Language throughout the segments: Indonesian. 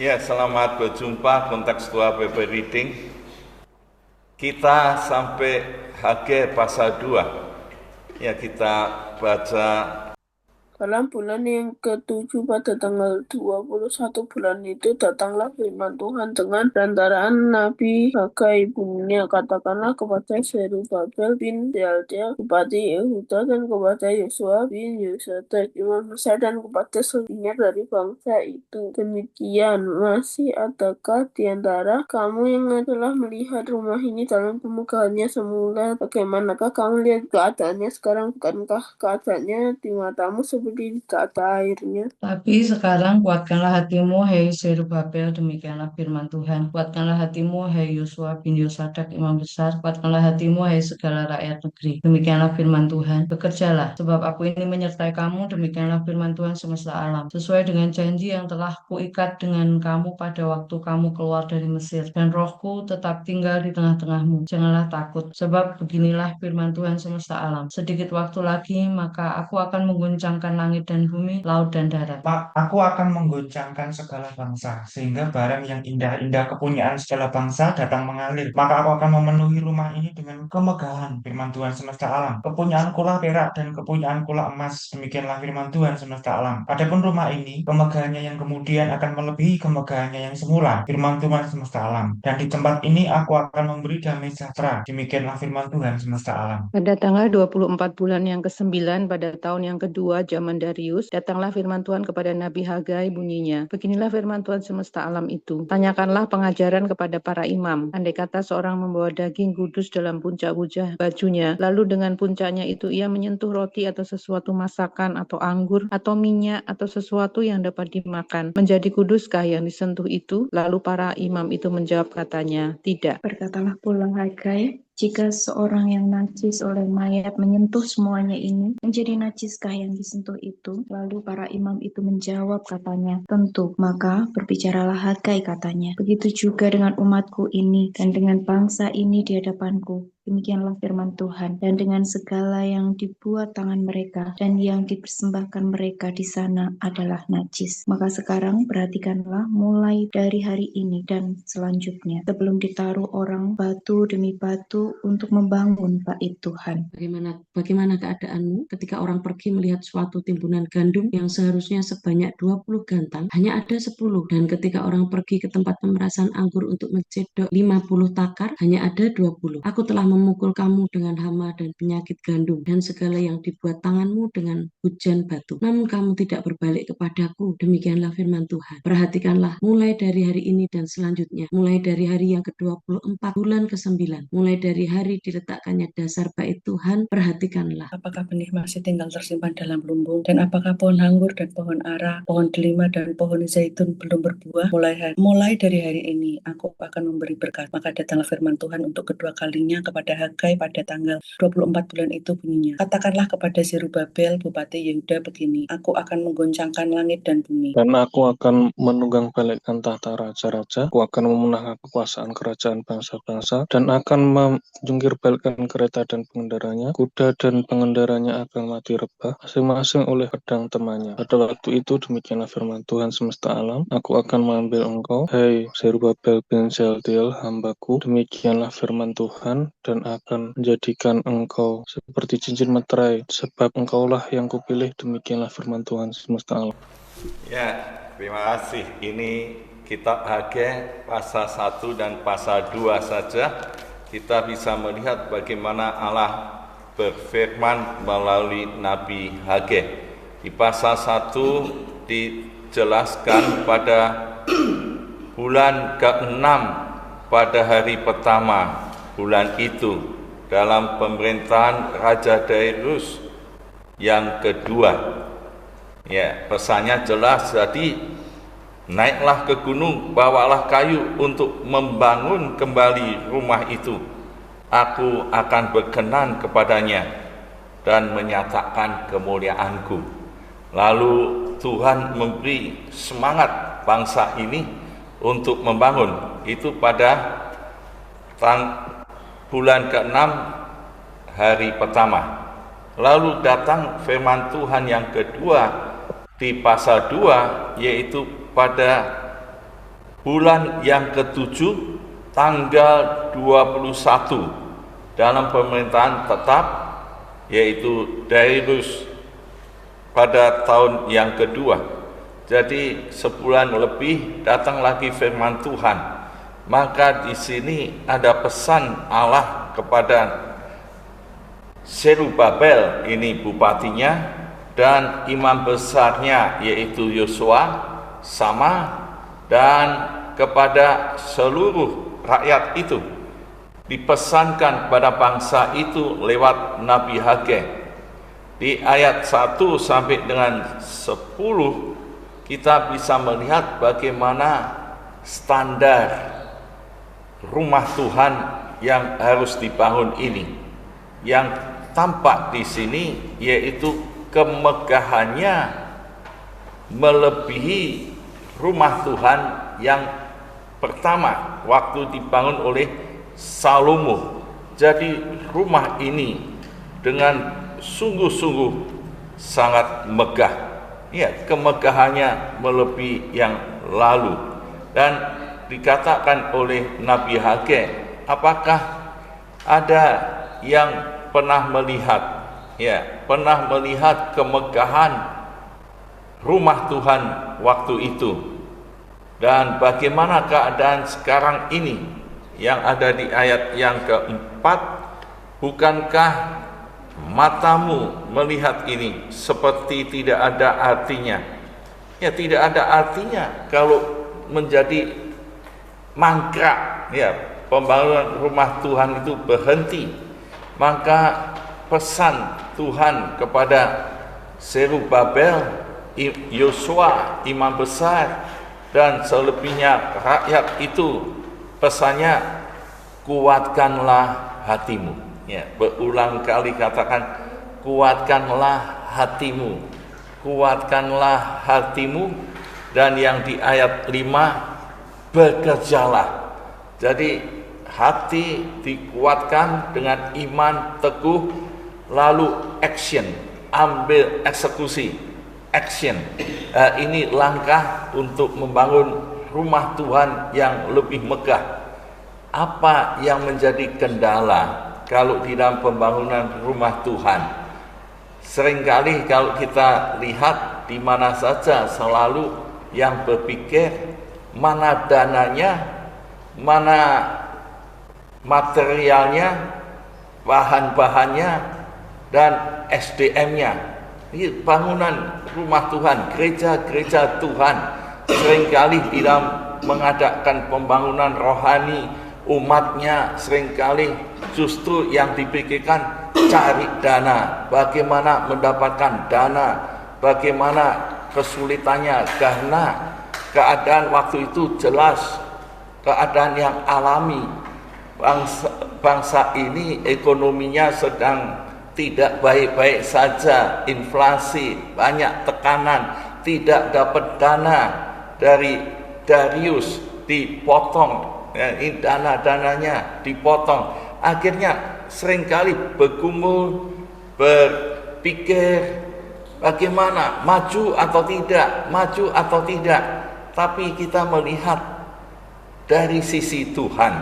Ya, selamat berjumpa kontekstual Bible Reading. Kita sampai Hagai pasal 2. Ya, kita baca Dalam bulan yang ke-7 pada tanggal 21 bulan itu datanglah firman Tuhan dengan perantaraan Nabi Hagai bunyinya, katakanlah kepada Zerubabel bin Shealtiel bupati Yehuda dan kepada Yosua bin Yosadak imam besar dan kepada selebihnya dari bangsa itu. Demikian, masih adakah di antara kamu yang adalah melihat rumah ini dalam kemegahannya semula? Bagaimanakah kamu lihat keadaannya sekarang? Bukankah keadaannya di matamu seperti kata airnya? Tapi sekarang kuatkanlah hatimu, hai Zerubabel, demikianlah firman Tuhan. Kuatkanlah hatimu, hai Yosua bin Yosadak, imam besar. Kuatkanlah hatimu, hai segala rakyat negeri. Demikianlah firman Tuhan. Bekerjalah, sebab aku ini menyertai kamu, demikianlah firman Tuhan semesta alam. Sesuai dengan janji yang telah kuikat dengan kamu pada waktu kamu keluar dari Mesir. Dan rohku tetap tinggal di tengah-tengahmu. Janganlah takut, sebab beginilah firman Tuhan semesta alam. Sedikit waktu lagi, maka aku akan mengguncangkan langit dan bumi, laut dan darat. Aku akan menggoncangkan segala bangsa, sehingga barang yang indah-indah kepunyaan segala bangsa datang mengalir. Maka aku akan memenuhi rumah ini dengan kemegahan, firman Tuhan semesta alam. Kepunyaanku lah perak dan kepunyaanku lah emas, demikianlah firman Tuhan semesta alam. Adapun rumah ini, kemegahannya yang kemudian akan melebihi kemegahannya yang semula, firman Tuhan semesta alam. Dan di tempat ini aku akan memberi damai sejahtera, demikianlah firman Tuhan semesta alam. Pada tanggal 24 bulan yang ke-9 pada tahun yang kedua zaman Darius, datanglah firman Tuhan kepada Nabi Hagai bunyinya. Beginilah firman Tuhan semesta alam itu. Tanyakanlah pengajaran kepada para imam. Andai kata seorang membawa daging kudus dalam puncak bajunya, lalu dengan puncaknya itu ia menyentuh roti atau sesuatu masakan atau anggur atau minyak atau sesuatu yang dapat dimakan. Menjadi kuduskah yang disentuh itu? Lalu para imam itu menjawab katanya, tidak. Berkatalah pula Hagai, jika seorang yang najis oleh mayat menyentuh semuanya ini, menjadi najiskah yang disentuh itu? Lalu para imam itu menjawab katanya, tentu. Maka berbicaralah Hagai katanya, begitu juga dengan umatku ini dan dengan bangsa ini di hadapanku. Demikianlah firman Tuhan, dan dengan segala yang dibuat tangan mereka dan yang dipersembahkan mereka di sana adalah najis. Maka sekarang perhatikanlah mulai dari hari ini dan selanjutnya, sebelum ditaruh orang batu demi batu untuk membangun bait Tuhan. Bagaimana keadaanmu ketika orang pergi melihat suatu timbunan gandum yang seharusnya sebanyak 20 gantang, hanya ada 10, dan ketika orang pergi ke tempat pemerasan anggur untuk mencedok 50 takar, hanya ada 20. Aku telah memukul kamu dengan hama dan penyakit gandum dan segala yang dibuat tanganmu dengan hujan batu. Namun kamu tidak berbalik kepadaku, demikianlah firman Tuhan. Perhatikanlah mulai dari hari ini dan selanjutnya, mulai dari hari yang ke-24 bulan ke-9, mulai dari hari diletakkannya dasar bait Tuhan, perhatikanlah. Apakah benih masih tinggal tersimpan dalam lumbung, dan apakah pohon anggur dan pohon ara, pohon delima dan pohon zaitun belum berbuah? Mulai dari hari ini aku akan memberi berkat. Maka datanglah firman Tuhan untuk kedua kalinya kepada Hagai pada tanggal 24 bulan itu bunyinya. Katakanlah kepada Zerubabel bupati Yehuda begini, aku akan menggoncangkan langit dan bumi. Dan aku akan menunggang balikkan tahta raja-raja, aku akan memunahkan kekuasaan kerajaan bangsa-bangsa, dan akan menjungkir balikkan kereta dan pengendaranya, kuda dan pengendaranya akan mati rebah, masing-masing oleh pedang temannya. Pada waktu itu demikianlah firman Tuhan semesta alam, aku akan mengambil engkau, hai Zerubabel bin Shealtiel, hambaku, demikianlah firman Tuhan, dan akan menjadikan engkau seperti cincin meterai, sebab engkaulah yang kupilih, demikianlah firman Tuhan semesta alam. Ya, terima kasih. Ini kitab Hagai pasal 1 dan pasal 2 saja. Kita bisa melihat bagaimana Allah berfirman melalui Nabi Hagai. Di pasal 1 dijelaskan pada bulan ke-6 pada hari pertama bulan itu dalam pemerintahan Raja Darius yang kedua. Ya, pesannya jelas, jadi naiklah ke gunung, bawalah kayu untuk membangun kembali rumah itu. Aku akan berkenan kepadanya dan menyatakan kemuliaanku. Lalu Tuhan memberi semangat bangsa ini untuk membangun. Itu pada bulan ke-6 hari pertama. Lalu datang firman Tuhan yang kedua di pasal 2, yaitu pada bulan yang ketujuh tanggal 21 dalam pemerintahan tetap, yaitu Darius pada tahun yang kedua. Jadi sebulan lebih datang lagi firman Tuhan. Maka di sini ada pesan Allah kepada Zerubabel, ini bupatinya, dan imam besarnya yaitu Yosua sama, dan kepada seluruh rakyat itu dipesankan kepada bangsa itu lewat Nabi Hagai. Di ayat 1 sampai dengan 10 kita bisa melihat bagaimana standar rumah Tuhan yang harus dibangun ini. Yang tampak di sini yaitu kemegahannya melebihi rumah Tuhan yang pertama waktu dibangun oleh Salomo. Jadi rumah ini dengan sungguh-sungguh sangat megah. Ya, kemegahannya melebihi yang lalu. Dan dikatakan oleh Nabi Hagai, apakah ada yang pernah melihat, pernah melihat kemegahan rumah Tuhan waktu itu? Dan bagaimana keadaan sekarang ini yang ada di ayat yang keempat? Bukankah matamu melihat ini seperti tidak ada artinya? Ya, tidak ada artinya kalau menjadi mangkrak, pembangunan rumah Tuhan itu berhenti. Maka pesan Tuhan kepada Zerubabel, Yosua imam besar, dan selebihnya rakyat itu, pesannya kuatkanlah hatimu. Berulang kali katakan kuatkanlah hatimu, kuatkanlah hatimu. Dan yang di ayat 5, bekerjalah. Jadi hati dikuatkan dengan iman teguh, lalu action, ambil eksekusi, action. Ini langkah untuk membangun rumah Tuhan yang lebih megah. Apa yang menjadi kendala kalau di dalam pembangunan rumah Tuhan? Seringkali kalau kita lihat di mana saja selalu yang berpikir mana dananya, mana materialnya, bahan-bahannya, dan SDM-nya. Ini bangunan rumah Tuhan, gereja-gereja Tuhan seringkali di dalam mengadakan pembangunan rohani umatnya, seringkali justru yang dipikirkan cari dana, bagaimana mendapatkan dana, bagaimana kesulitannya, karena keadaan waktu itu jelas keadaan yang alami. Bangsa ini ekonominya sedang tidak baik-baik saja, inflasi, banyak tekanan, tidak dapat dana dari Darius, dipotong. Ini dana-dananya dipotong. Akhirnya seringkali bergumul, berpikir bagaimana maju atau tidak, maju atau tidak. Tapi kita melihat dari sisi Tuhan,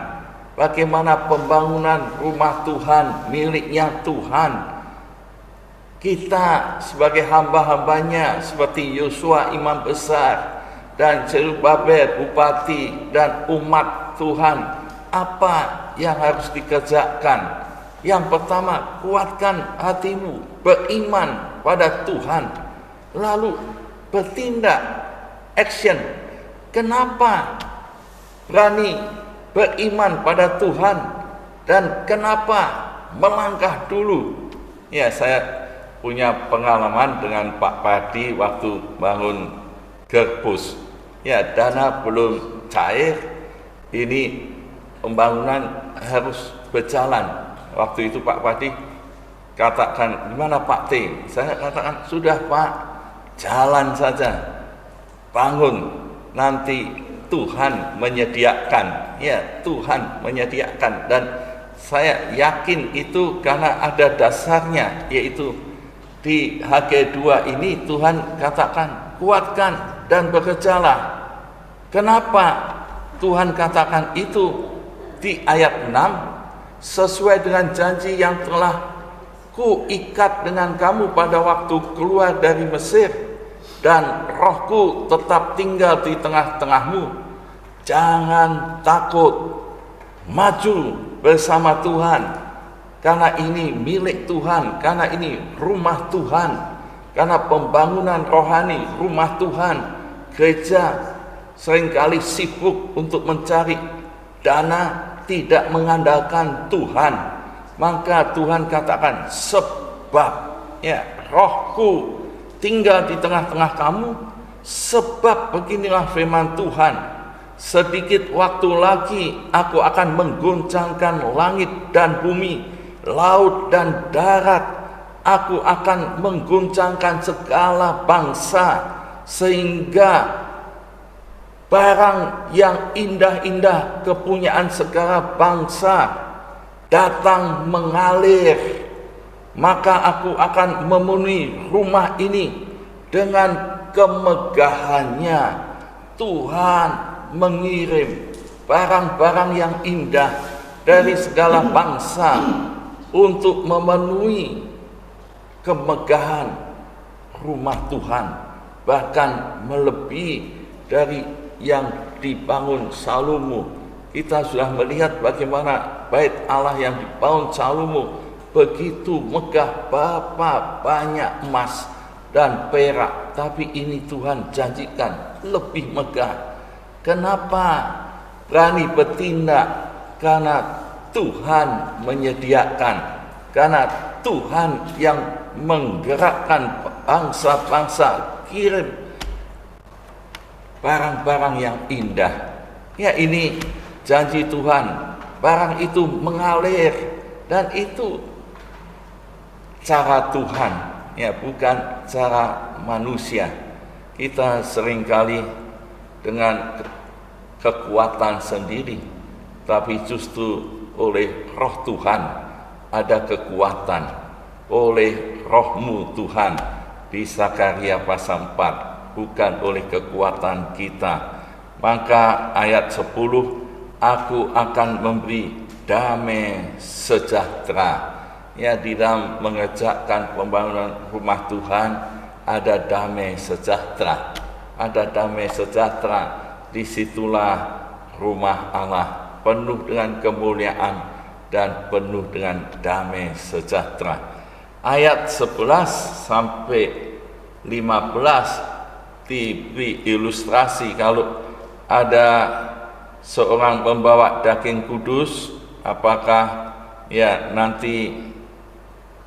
bagaimana pembangunan rumah Tuhan miliknya Tuhan. Kita sebagai hamba-hambanya seperti Yosua imam besar dan Zerubabel bupati dan umat Tuhan, apa yang harus dikerjakan? Yang pertama, kuatkan hatimu, beriman pada Tuhan, lalu bertindak, action. Kenapa berani beriman pada Tuhan dan kenapa melangkah dulu? Ya, saya punya pengalaman dengan Pak Padi waktu bangun Gerbus. Ya, dana belum cair, ini pembangunan harus berjalan. Waktu itu Pak Padi katakan, gimana Pak T? Saya katakan, sudah Pak, jalan saja, bangun, nanti Tuhan menyediakan. Ya, Tuhan menyediakan. Dan saya yakin itu karena ada dasarnya, yaitu di Hagai 2 ini Tuhan katakan, kuatkan dan bekerjalah. Kenapa Tuhan katakan itu di ayat 6, sesuai dengan janji yang telah kuikat dengan kamu pada waktu keluar dari Mesir, dan rohku tetap tinggal di tengah-tengahmu. Jangan takut, maju bersama Tuhan, karena ini milik Tuhan, karena ini rumah Tuhan, karena pembangunan rohani rumah Tuhan. Gereja seringkali sibuk untuk mencari dana, tidak mengandalkan Tuhan. Maka Tuhan katakan, sebab rohku tinggal di tengah-tengah kamu, sebab beginilah firman Tuhan, sedikit waktu lagi aku akan mengguncangkan langit dan bumi, laut dan darat. Aku akan mengguncangkan segala bangsa, sehingga barang yang indah-indah kepunyaan segala bangsa datang mengalir. Maka aku akan memenuhi rumah ini dengan kemegahannya. Tuhan mengirim barang-barang yang indah dari segala bangsa untuk memenuhi kemegahan rumah Tuhan, bahkan melebihi dari yang dibangun Salomo. Kita sudah melihat bagaimana bait Allah yang dibangun Salomo begitu megah, berapa banyak emas dan perak, tapi ini Tuhan janjikan lebih megah. Kenapa berani bertindak? Karena Tuhan menyediakan, karena Tuhan yang menggerakkan bangsa-bangsa, kirim barang-barang yang indah. Ya, ini janji Tuhan. Barang itu mengalir, dan itu cara Tuhan, ya, bukan cara manusia. Kita seringkali dengan kekuatan sendiri, tapi justru oleh Roh Tuhan ada kekuatan. Oleh Roh-Mu Tuhan, di Zakaria pasal 4, bukan oleh kekuatan kita. Maka ayat 10, aku akan memberi damai sejahtera. Ya, di dalam mengerjakan pembangunan rumah Tuhan ada damai sejahtera. Ada damai sejahtera. Disitulah rumah Allah penuh dengan kemuliaan dan penuh dengan damai sejahtera. Ayat 11 sampai 15 diberi ilustrasi. Kalau ada seorang pembawa daging kudus, apakah ya nanti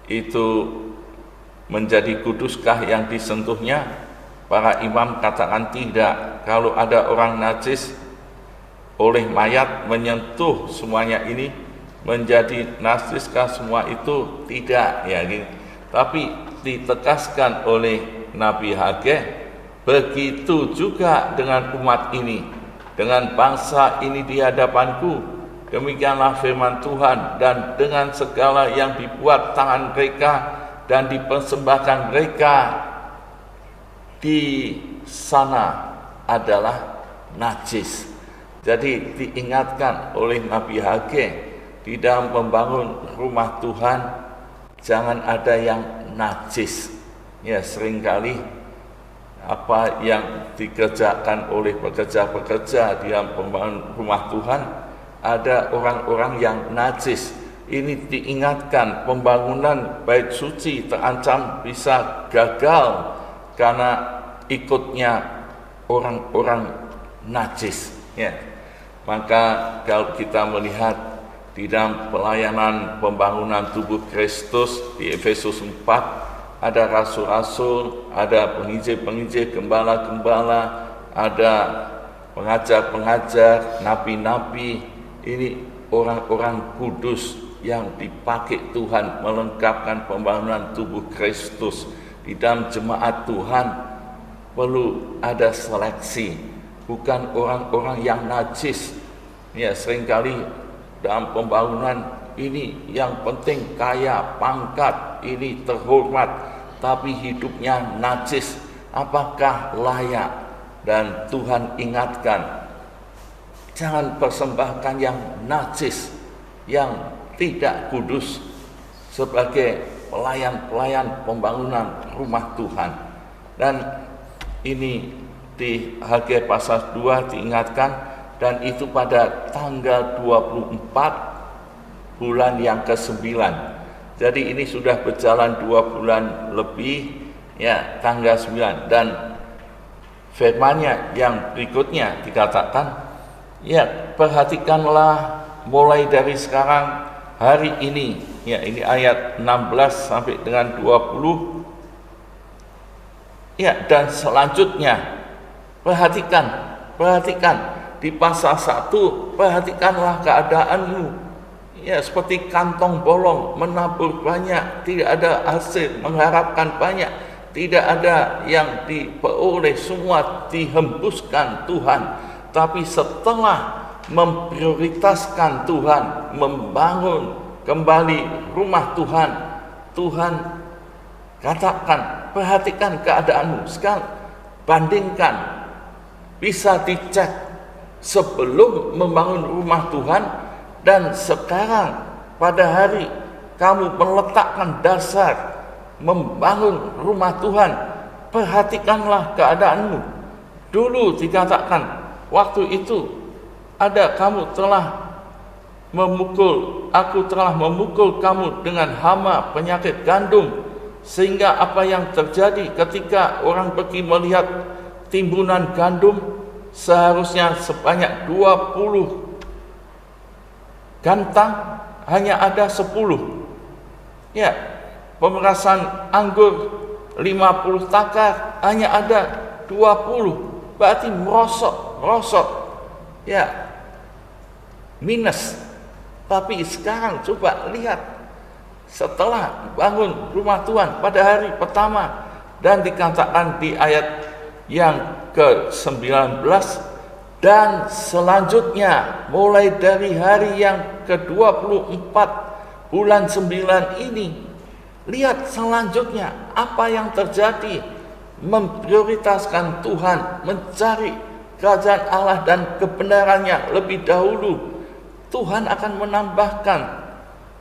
itu menjadi kuduskah yang disentuhnya? Para imam katakan tidak. Kalau ada orang najis oleh mayat menyentuh semuanya ini, menjadi najiskah semua itu? Tidak, ya gitu. Tapi ditegaskan oleh Nabi Hagai, begitu juga dengan umat ini, dengan bangsa ini di hadapanku, demikianlah firman Tuhan, dan dengan segala yang dibuat tangan mereka dan dipersembahkan mereka di sana adalah najis. Jadi diingatkan oleh Nabi Hagai, di dalam membangun rumah Tuhan jangan ada yang najis. Ya, seringkali apa yang dikerjakan oleh pekerja-pekerja di dalam pembangunan rumah Tuhan, ada orang-orang yang najis. Ini diingatkan, pembangunan bait suci terancam bisa gagal karena ikutnya orang-orang najis. Ya, maka kalau kita melihat di dalam pelayanan pembangunan tubuh Kristus di Efesus 4, ada rasul-rasul, ada penginjil-penginjil, gembala-gembala, ada pengajar-pengajar, nabi-nabi. Ini orang-orang kudus yang dipakai Tuhan melengkapkan pembangunan tubuh Kristus. Di dalam jemaat Tuhan perlu ada seleksi, bukan orang-orang yang najis. Ya, seringkali dalam pembangunan ini yang penting kaya, pangkat, ini terhormat, tapi hidupnya najis. Apakah layak? Dan Tuhan ingatkan, jangan persembahkan yang najis, yang tidak kudus sebagai pelayan-pelayan pembangunan rumah Tuhan. Dan ini di Hagai pasal 2 diingatkan, dan itu pada tanggal 24 bulan yang ke-9. Jadi ini sudah berjalan 2 bulan lebih, ya, tanggal 9. Dan firman-Nya yang berikutnya dikatakan, ya, perhatikanlah mulai dari sekarang, hari ini, ya, ini ayat 16 sampai dengan 20, ya, dan selanjutnya perhatikan di pasal 1, perhatikanlah keadaanmu, ya, seperti kantong bolong, menabur banyak, tidak ada hasil, mengharapkan banyak, tidak ada yang diperoleh, semua dihembuskan Tuhan. Tapi setelah memprioritaskan Tuhan, membangun kembali rumah Tuhan, Tuhan katakan, perhatikan keadaanmu. Sekarang bandingkan, bisa dicek sebelum membangun rumah Tuhan dan sekarang pada hari kamu meletakkan dasar membangun rumah Tuhan. Perhatikanlah keadaanmu. Dulu dikatakan, waktu itu aku telah memukul kamu dengan hama penyakit gandum, sehingga apa yang terjadi ketika orang pergi melihat timbunan gandum, seharusnya sebanyak 20 gantang, hanya ada 10. Ya, pemerasan anggur 50 takar, hanya ada 20. Berarti merosot, ya, minus. Tapi sekarang coba lihat, setelah bangun rumah Tuhan pada hari pertama, dan dikatakan di ayat yang ke-19, dan selanjutnya mulai dari hari yang ke-24 bulan 9 ini, lihat selanjutnya apa yang terjadi. Memprioritaskan Tuhan, mencari kerajaan Allah dan kebenarannya lebih dahulu, Tuhan akan menambahkan.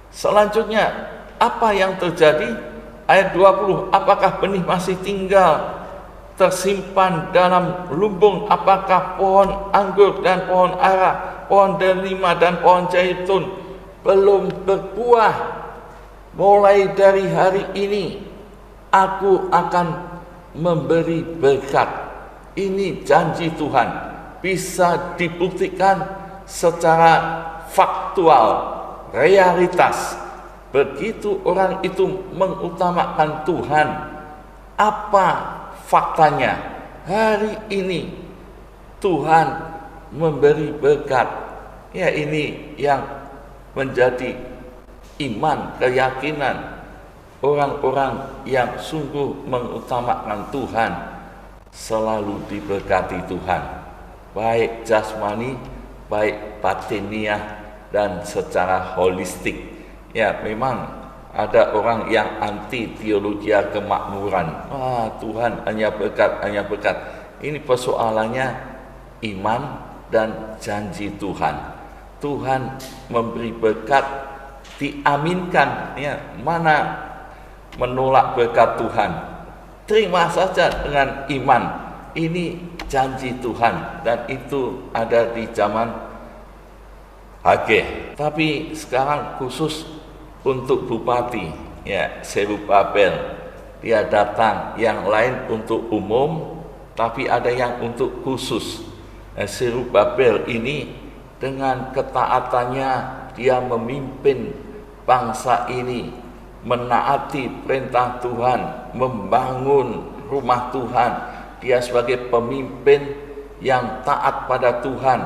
Selanjutnya apa yang terjadi? Ayat 20, apakah benih masih tinggal tersimpan dalam lumbung? Apakah pohon anggur dan pohon ara, pohon delima dan pohon zaitun belum berbuah? Mulai dari hari ini aku akan memberi berkat. Ini janji Tuhan, bisa dibuktikan secara faktual, realitas. Begitu orang itu mengutamakan Tuhan, apa faktanya? Hari ini Tuhan memberi berkat. Ya, ini yang menjadi iman, keyakinan orang-orang yang sungguh mengutamakan Tuhan, selalu diberkati Tuhan, baik jasmani, baik batiniah, dan secara holistik. Ya, memang ada orang yang anti teologi kemakmuran. Tuhan hanya berkat, hanya berkat. Ini persoalannya iman dan janji Tuhan. Tuhan memberi berkat, diaminkan. Ya, mana menolak berkat Tuhan? Terima saja dengan iman. Ini janji Tuhan, dan itu ada di zaman Hagai. Tapi sekarang khusus untuk bupati, ya, Zerubabel, dia datang. Yang lain untuk umum, tapi ada yang untuk khusus. Zerubabel ini dengan ketaatannya, dia memimpin bangsa ini menaati perintah Tuhan, membangun rumah Tuhan. Dia sebagai pemimpin yang taat pada Tuhan,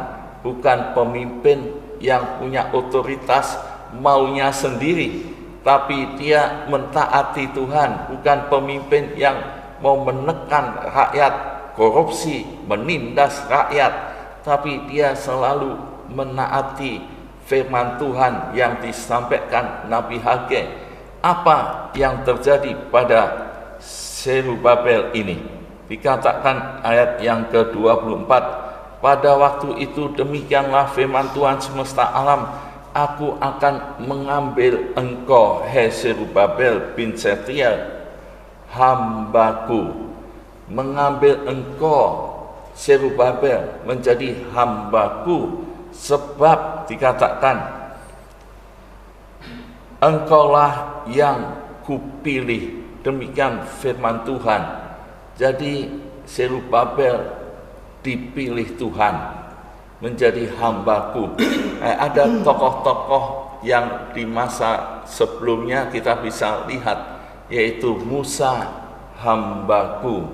bukan pemimpin yang punya otoritas maunya sendiri, tapi dia mentaati Tuhan, bukan pemimpin yang mau menekan rakyat, korupsi, menindas rakyat, tapi dia selalu menaati firman Tuhan yang disampaikan Nabi Hagai. Apa yang terjadi pada Zerubabel ini? Dikatakan ayat yang ke-24, pada waktu itu demikianlah firman Tuhan semesta alam, aku akan mengambil engkau, hai Zerubabel bin Sealtiel, hambaku. Mengambil engkau, Zerubabel, menjadi hambaku, sebab dikatakan, engkaulah yang kupilih. Demikian firman Tuhan. Jadi Zerubabel dipilih Tuhan menjadi hambaku. Ada tokoh-tokoh yang di masa sebelumnya kita bisa lihat, yaitu Musa hambaku,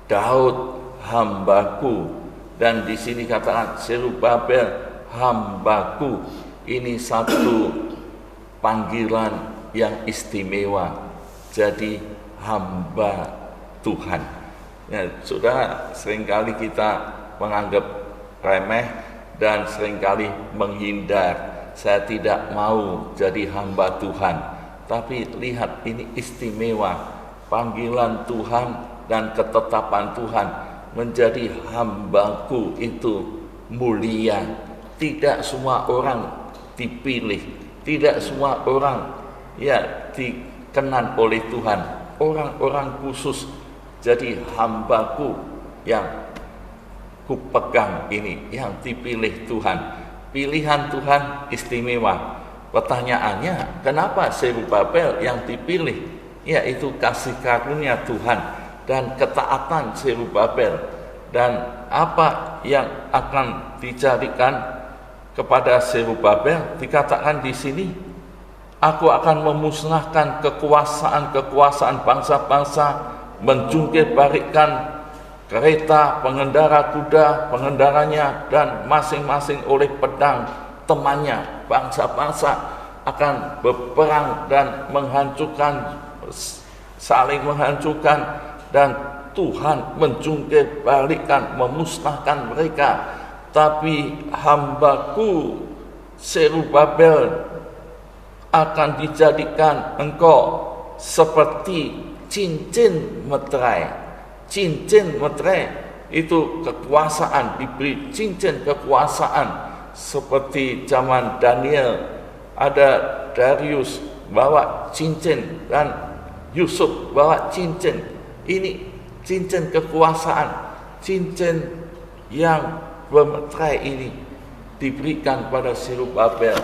Daud hambaku, dan di sini katakan Zerubabel hambaku. Ini satu panggilan yang istimewa, jadi hamba Tuhan. Ya, saudara, seringkali kita menganggap remeh dan seringkali menghindar. Saya tidak mau jadi hamba Tuhan. Tapi lihat, ini istimewa, panggilan Tuhan dan ketetapan Tuhan menjadi hambaku itu mulia. Tidak semua orang dipilih, tidak semua orang dikenan oleh Tuhan. Orang-orang khusus jadi hambaku yang kupegang ini, yang dipilih Tuhan. Pilihan Tuhan istimewa. Pertanyaannya, kenapa Zerubabel yang dipilih? Yaitu kasih karunia Tuhan dan ketaatan Zerubabel. Dan apa yang akan dijadikan kepada Zerubabel? Dikatakan di sini, aku akan memusnahkan kekuasaan bangsa-bangsa, menjungkir balikkan kereta, pengendara kuda, pengendaranya, dan masing-masing oleh pedang temannya. Bangsa-bangsa akan berperang dan menghancurkan, saling menghancurkan, dan Tuhan menjungkir balikkan, memusnahkan mereka. Tapi hambaku Zerubabel akan dijadikan engkau seperti cincin meterai. Cincin meterai itu kekuasaan, diberi cincin kekuasaan. Seperti zaman Daniel, ada Darius bawa cincin dan Yusuf bawa cincin. Ini cincin kekuasaan, cincin yang bermeterai ini diberikan pada Zerubabel.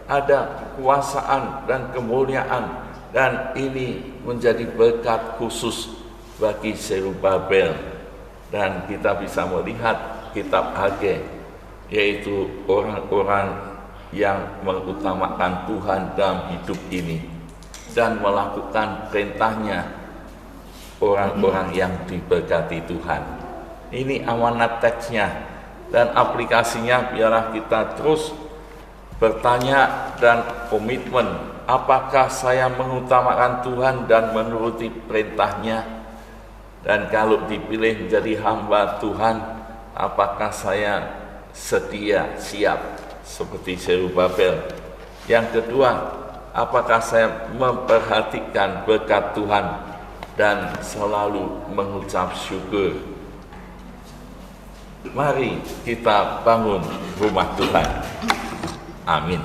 Ada kekuasaan dan kemuliaan, dan ini menjadi berkat khusus bagi Zerubabel. Dan kita bisa melihat kitab Hagai, yaitu orang-orang yang mengutamakan Tuhan dalam hidup ini dan melakukan perintahnya, orang-orang yang diberkati Tuhan. Ini amanat teksnya, dan aplikasinya biarlah kita terus bertanya dan komitmen, apakah saya mengutamakan Tuhan dan menuruti perintahnya? Dan kalau dipilih menjadi hamba Tuhan, apakah saya sedia, siap seperti Zerubabel? Yang kedua, apakah saya memperhatikan berkat Tuhan dan selalu mengucap syukur? Mari kita bangun rumah Tuhan. Amin.